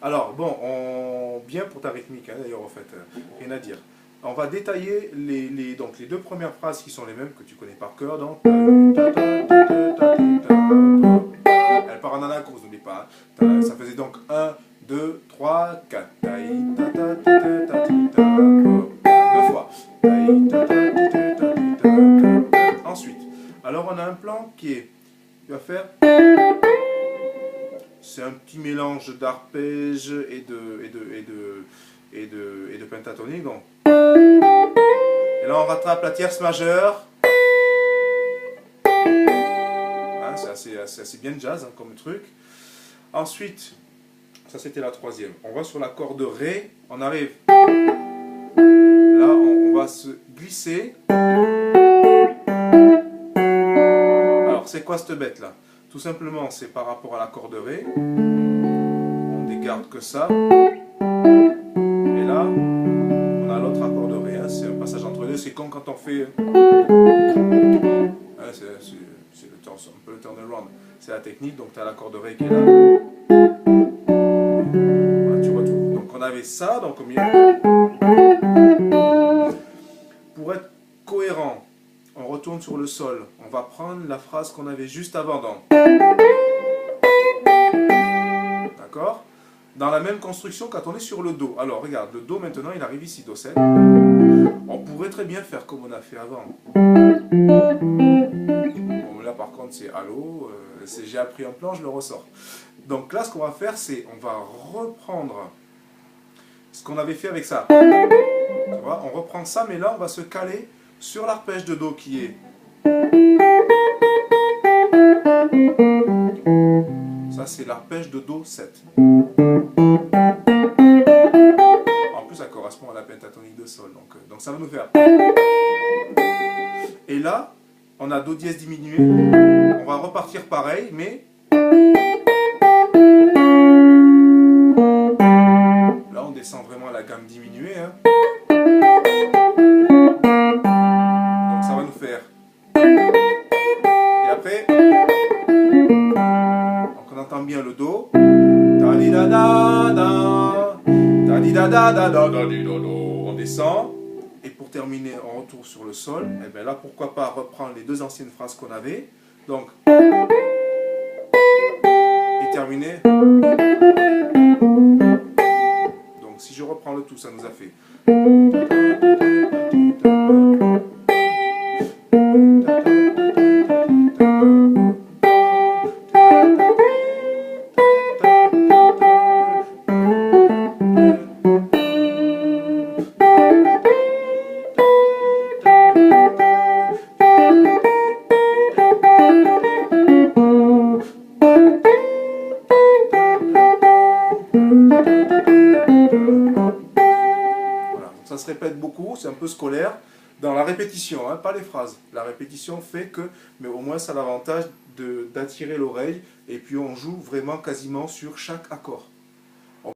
Alors, bon, bien pour ta rythmique, hein, d'ailleurs, en fait, rien à dire. On va détailler donc, les deux premières phrases qui sont les mêmes, que tu connais par cœur. Donc, elle part en anacrouse, n'oublie pas. Hein. Ça faisait donc 1, 2, 3, 4. Deux fois. Ensuite, alors on a un plan qui est, tu vas faire, c'est un petit mélange d'arpège et de pentatonique. Donc. Et là on rattrape la tierce majeure. Hein, c'est assez bien jazz, hein, comme truc. Ensuite, ça c'était la troisième. On va sur la corde Ré, on arrive. Là on va se glisser. Alors c'est quoi cette bête là? Tout simplement c'est par rapport à la corde Ré. On dégarde que ça. Et là, on a l'autre accord de Ré. Hein, c'est un passage entre deux. C'est comme quand on fait. Hein, c'est un peu le turnaround. C'est la technique. Donc tu as l'accord de Ré qui est là. Voilà, tu retrouves. Donc on avait ça. Donc au milieu. Pour être cohérent, on retourne sur le sol. On va prendre la phrase qu'on avait juste avant. Donc. D'accord? Dans la même construction quand on est sur le Do. Alors regarde, le Do maintenant il arrive ici, Do 7. On pourrait très bien faire comme on a fait avant. Bon là par contre c'est Allo, j'ai appris un plan, je le ressors. Donc là ce qu'on va faire c'est, on va reprendre ce qu'on avait fait avec ça. Tu vois, on reprend ça mais là on va se caler sur l'arpège de Do qui est... Ça c'est l'arpège de Do 7. En plus ça correspond à la pentatonique de Sol. Donc ça va nous faire. Et là, on a Do dièse diminué. On va repartir pareil, mais... Là on descend vraiment à la gamme diminuée. Hein. Donc ça va nous faire... Et après... On entend bien le Do. On descend. Et pour terminer, on retourne sur le sol. Et bien là, pourquoi pas reprendre les deux anciennes phrases qu'on avait. Donc. Et terminer. Donc si je reprends le tout, ça nous a fait. Ça se répète beaucoup, c'est un peu scolaire, dans la répétition, hein, pas les phrases. La répétition fait que, mais au moins ça a l'avantage d'attirer l'oreille, et puis on joue vraiment quasiment sur chaque accord.